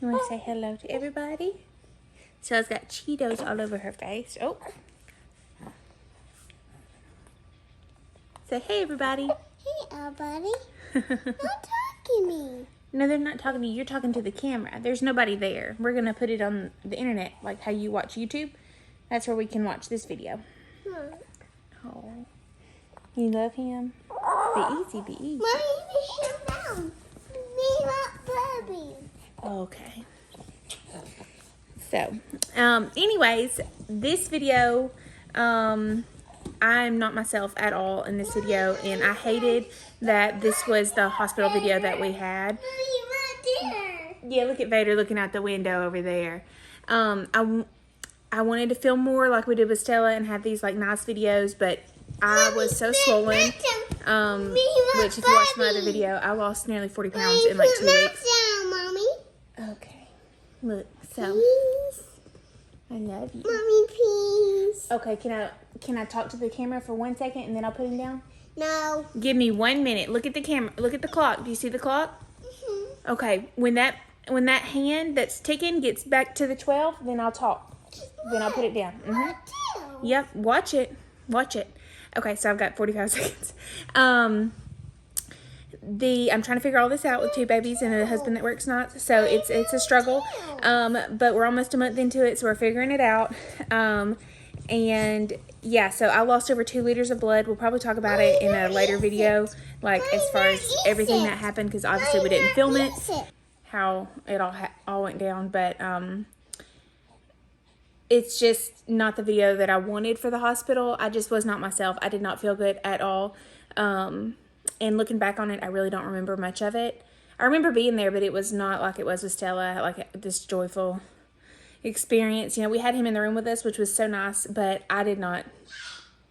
You want to say hello to everybody? Stella's got Cheetos all over her face. Oh. Say hey, everybody. Hey, everybody. Not talking to me. No, they're not talking to you. You're talking to the camera. There's nobody there. We're going to put it on the internet, like how you watch YouTube. That's where we can watch this video. Oh. You love him? Be easy, be easy. Mommy, sit down. Me not baby. Okay. So, anyways, this video, I'm not myself at all in this video, and I hated that this was the hospital video that we had. Mommy, right there. Yeah, look at Vader looking out the window over there. I wanted to film more like we did with Stella and have these like nice videos, but I was so swollen. Which, if you watch my other video, I lost nearly 40 pounds in like 2 weeks. Down, Mommy. Okay. Look, so Please. I love you. Mommy, please. Okay, can I talk to the camera for 1 second and then I'll put him down? No. Give me 1 minute. Look at the camera. Look at the clock. Do you see the clock? Mm-hmm. Okay. When that hand that's ticking gets back to the 12, then I'll talk. Then I'll put it down. Mm-hmm. Yep. Watch it. Watch it. Okay, so I've got 45 seconds. I'm trying to figure all this out with 2 babies and a husband that works nights, so it's a struggle. But we're almost a month into it, so we're figuring it out. And yeah, so I lost over 2 liters of blood. We'll probably talk about it in a later video, like as far as everything that happened, because obviously we didn't film it, how it all went down. But it's just not the video that I wanted for the hospital. I just was not myself. I did not feel good at all. And looking back on it, I really don't remember much of it. I remember being there, but it was not like it was with Stella, like this joyful experience. You know, we had him in the room with us, which was so nice, but I did not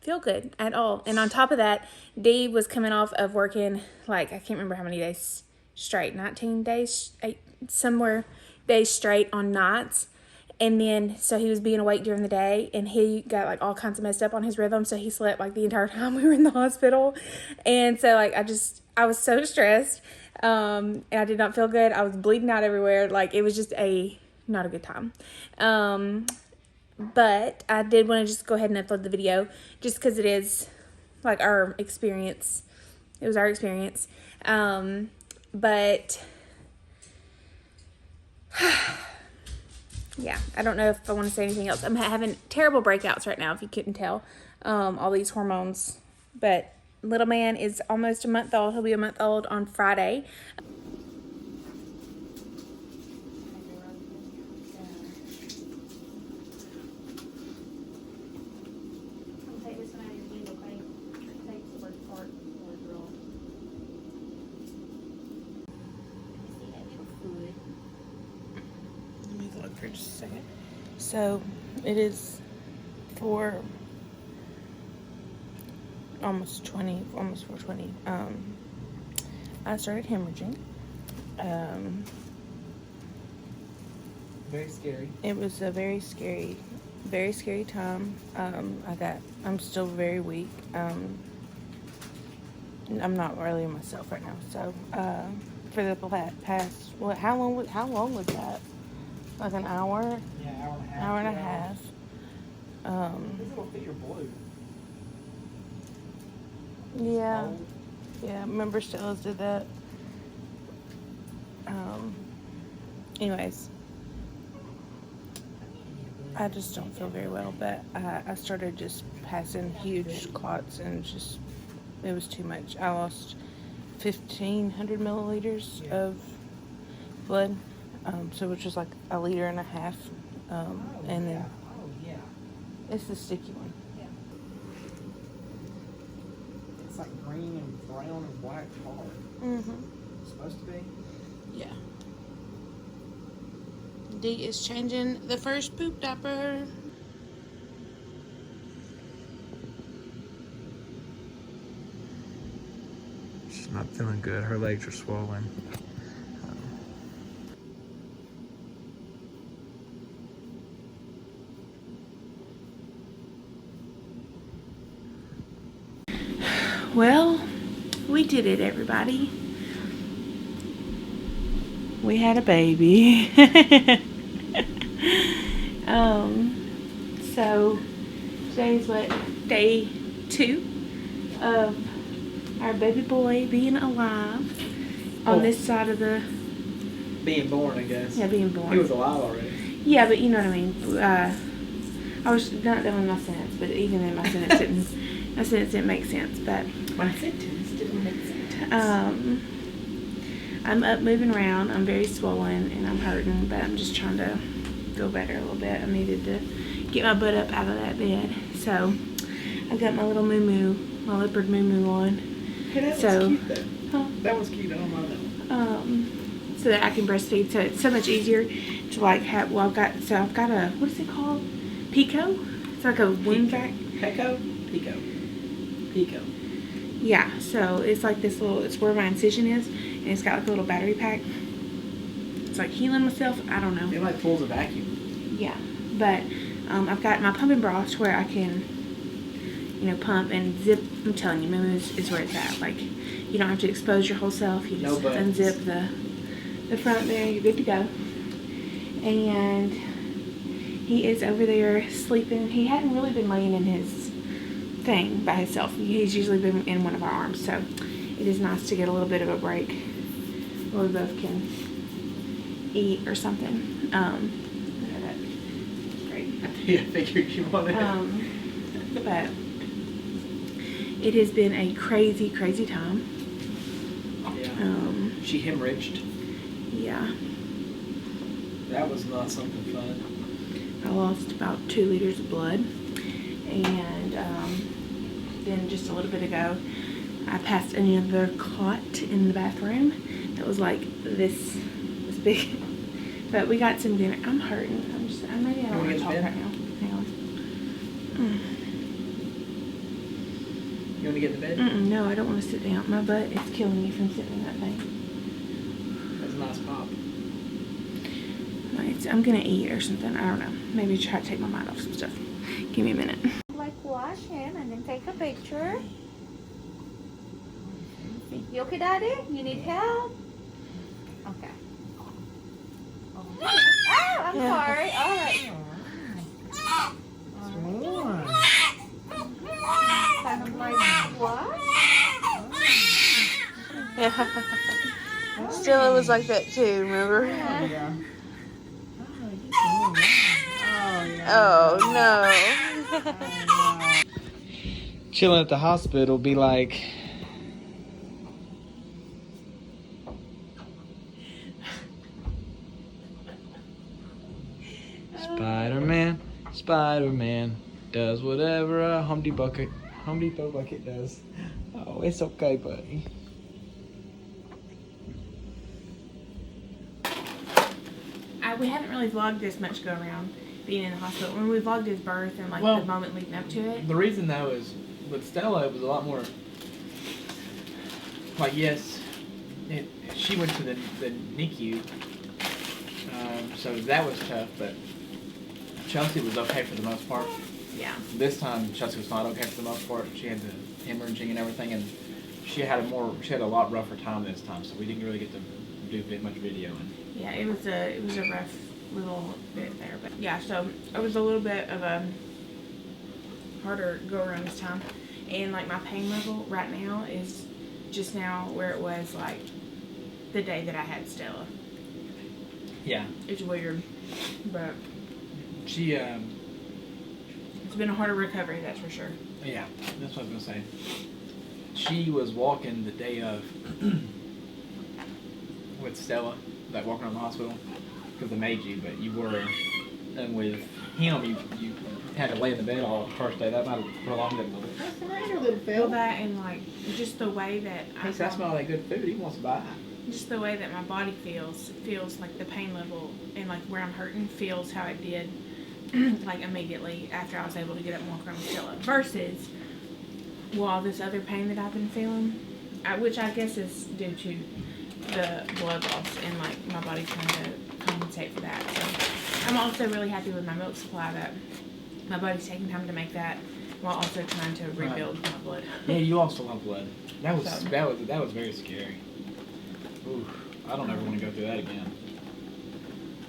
feel good at all. And on top of that, Dee was coming off of working, like, I can't remember how many days straight, 19 days, somewhere days straight on nights. And then, so he was being awake during the day, and he got, like, all kinds of messed up on his rhythm, so he slept, like, the entire time we were in the hospital. And so, like, I was so stressed, and I did not feel good. I was bleeding out everywhere. Like, it was just not a good time. But I did want to just go ahead and upload the video, just because it is, like, our experience. It was our experience. But yeah, I don't know if I want to say anything else. I'm having terrible breakouts right now, if you couldn't tell. All these hormones. But little man is almost a month old. He'll be a month old on Friday. For just a second. So it is for almost 4:20. I started hemorrhaging. Very scary. It was a very scary time. I'm still very weak. I'm not really myself right now. So for the past, how long was that? Like an hour? Yeah, hour and a half. This will fit your blue. Yeah. Yeah, remember Stella's did that. Anyways. I just don't feel very well, but I started just passing huge clots, and just, it was too much. I lost 1,500 milliliters of blood. So which was like 1.5 liters. And then it's the sticky one. Yeah. It's like green and brown and white color. Mm-hmm. It's supposed to be. Yeah. Dee is changing the first poop diaper. She's not feeling good. Her legs are swollen. Well, we did it, everybody. We had a baby. So today is what, day 2 of our baby boy being alive on this side of the Being born, I guess. yeah being born. He was alive already. Yeah, but you know what I mean. I was not doing my sentence, but even then my sentence didn't make sense. But My sentence didn't make sense. I'm up moving around. I'm very swollen and I'm hurting, but I'm just trying to feel better a little bit. I needed to get my butt up out of that bed. So I've got my little moo-moo, my leopard moo-moo on. Hey, that So, was cute though. Huh? That was cute. I don't mind that. So that I can breastfeed. So it's so much easier to like have. Well, I've got a, what is it called? Pico. It's like a wound vac. Pico. Yeah. So it's like this little. It's where my incision is, and it's got like a little battery pack. It's like healing myself. I don't know. It like pulls a vacuum. Yeah, but I've got my pumping bras where I can, pump and zip. I'm telling you, moo is where it's at. Like, you don't have to expose your whole self. You just unzip the front there. You're good to go. And he is over there sleeping. He hadn't really been laying in his thing by himself. He's usually been in one of our arms. So it is nice to get a little bit of a break where we both can eat or something. That's great. Yeah, I figured you wanted but it has been a crazy, crazy time. Yeah. She hemorrhaged. Yeah. That was not something fun. I lost about 2 liters of blood. And then just a little bit ago, I passed another clot in the bathroom that was like this big. But we got some dinner. I'm hurting. Maybe I don't want to talk right now. Hang on. You want to get in the bed? No, I don't want to sit down. My butt is killing me from sitting in that thing. That's a nice pop. Right, so I'm going to eat or something. I don't know. Maybe try to take my mind off some stuff. Give me a minute. Like wash him and then take a picture. You okay, Daddy? You need help? Okay. Oh, I'm sorry. All right. Kind of like what? Still, it was like that too, remember? Yeah. Oh, no. Chilling at the hospital be like, Spider-Man does whatever a Home Depot bucket does. Oh, it's okay, buddy. We haven't really vlogged this much go around being in the hospital. When we vlogged his birth and like Well, the moment leading up to it. The reason though is with Stella it was a lot more like, yes, she went to the NICU, so that was tough, but Chelsea was okay for the most part. Yeah. This time Chelsea was not okay for the most part. She had the hemorrhaging and everything, and she had a lot rougher time this time, so we didn't really get to do much videoing. Yeah, it was a rough little bit there, but yeah, so it was a little bit of a harder go around this time, and like my pain level right now is just now where it was like the day that I had Stella. Yeah. It's weird, but She it's been a harder recovery, that's for sure. yeah, that's what I was gonna say. She was walking the day of with Stella, like walking around the hospital, because they made you, but you were, and with him, you had to lay in the bed all the first day. That might have prolonged it a little. Feel that, and like just the way that Thinks that's all that good food he wants to buy. just the way that my body feels like the pain level and like where I'm hurting feels how it did like immediately after I was able to get up and walk around with Stella, versus all this other pain that I've been feeling, which I guess is due to the blood loss and like my body trying to compensate for that. So I'm also really happy with my milk supply, that my body's taking time to make that while also trying to rebuild my blood. Yeah, you lost a lot of blood. That was very scary. Ooh. I don't ever want to go through that again.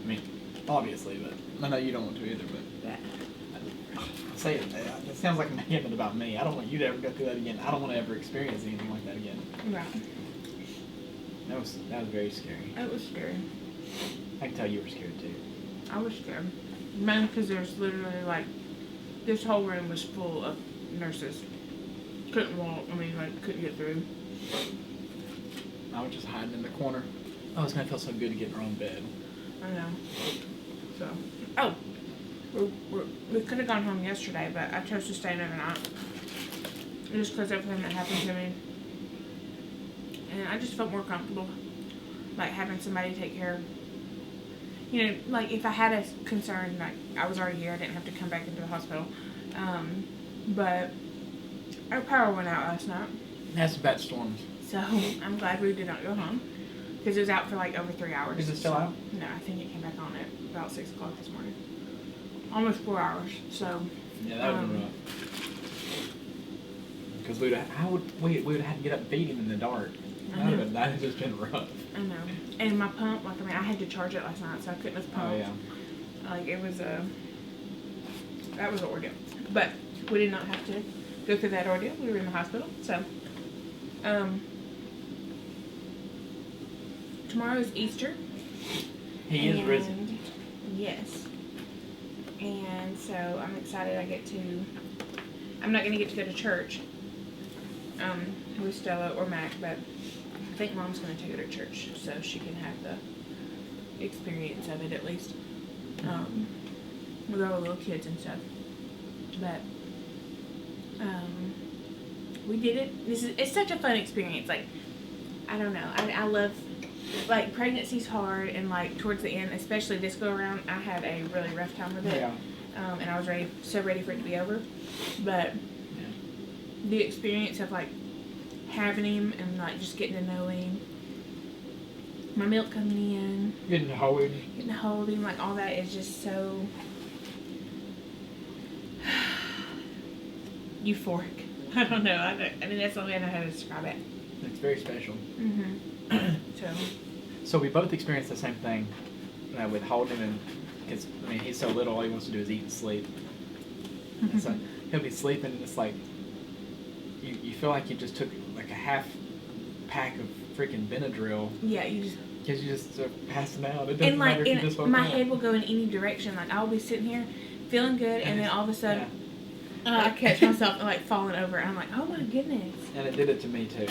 I mean, obviously, but I know you don't want to either. But Yeah. say it. It sounds like I'm making it about me. I don't want you to ever go through that again. I don't want to ever experience anything like that again. Right. That was very scary. It was scary. I can tell you were scared too. I was scared. Man, because there's literally like, this whole room was full of nurses. Couldn't walk, couldn't get through. I was just hiding in the corner. Oh, it's gonna feel so good to get in our own bed. I know. So, we could have gone home yesterday, but I chose to stay overnight. Just because everything that happened to me. And I just felt more comfortable, like having somebody take care of. You know, like if I had a concern, like I was already here, I didn't have to come back into the hospital. But our power went out last night, That's bad storms. so I'm glad we did not go home because it was out for like over 3 hours. Is it still out? No, I think it came back on at about 6 o'clock this morning. Almost 4 hours. So Yeah, that would have been rough. Because we would have had to get up and feed him in the dark. That would have just been rough. I know. And my pump, I had to charge it last night, so I couldn't have pumped. Oh yeah. Like it was that was an ordeal. But we did not have to go through that ordeal. We were in the hospital, so tomorrow is Easter. He is risen. Yes. And so I'm excited I'm not gonna get to go to church with Stella or Mac, but I think Mom's gonna take her to church so she can have the experience of it at least. With all the little kids and stuff. But we did it. It's such a fun experience. Like, I don't know. I love, like, pregnancy's hard, and like towards the end, especially this go around, I had a really rough time with it. Yeah. And I was so ready for it to be over. But the experience of like having him and like just getting to know him, my milk coming in, Getting to hold him. getting to hold him, like all that is just so euphoric. I don't know. I mean, that's the only way I know how to describe it. It's very special. So, So we both experienced the same thing with holding him, because he's so little. All he wants to do is eat and sleep. And so he'll be sleeping, and it's like you feel like you just took like a half pack of freaking Benadryl. yeah, you just Because you just passing out. It doesn't and like matter if you just woke my up. head will go in any direction. Like I'll be sitting here feeling good, and then all of a sudden I catch myself like falling over, and I'm like, oh my goodness. And it did it to me too.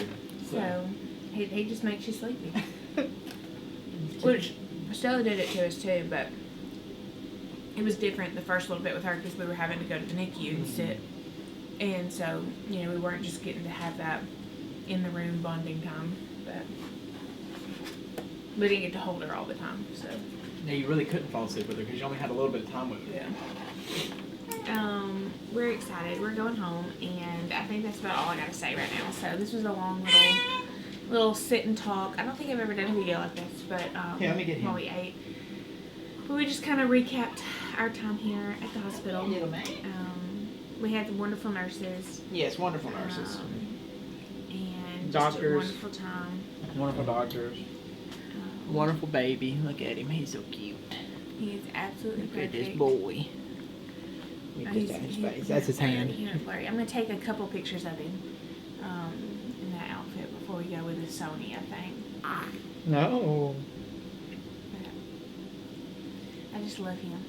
So he just makes you sleepy. Which Stella did it to us too, but it was different the first little bit with her because we were having to go to the NICU and sit, and so we weren't just getting to have that in the room bonding time, but we didn't get to hold her all the time. So Yeah, you really couldn't fall asleep with her because you only had a little bit of time with her. yeah. We're excited. We're going home, and I think that's about all I gotta say right now. So this was a long little sit and talk. I don't think I've ever done a video like this, but let me get him. while we ate, but we just kind of recapped our time here at the hospital. Little man. We had the wonderful nurses. Yes, wonderful nurses. And Doctors. just a wonderful time. Wonderful doctors. Wonderful baby. Look at him. He's so cute. He is absolutely Look at perfect. this boy. Look at his face. That's his hand. Blurry. I'm gonna take a couple pictures of him in that outfit before we go with the Sony, I think. No. I just love him.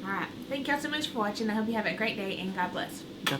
Alright. Thank y'all so much for watching. I hope you have a great day, and God bless. Okay.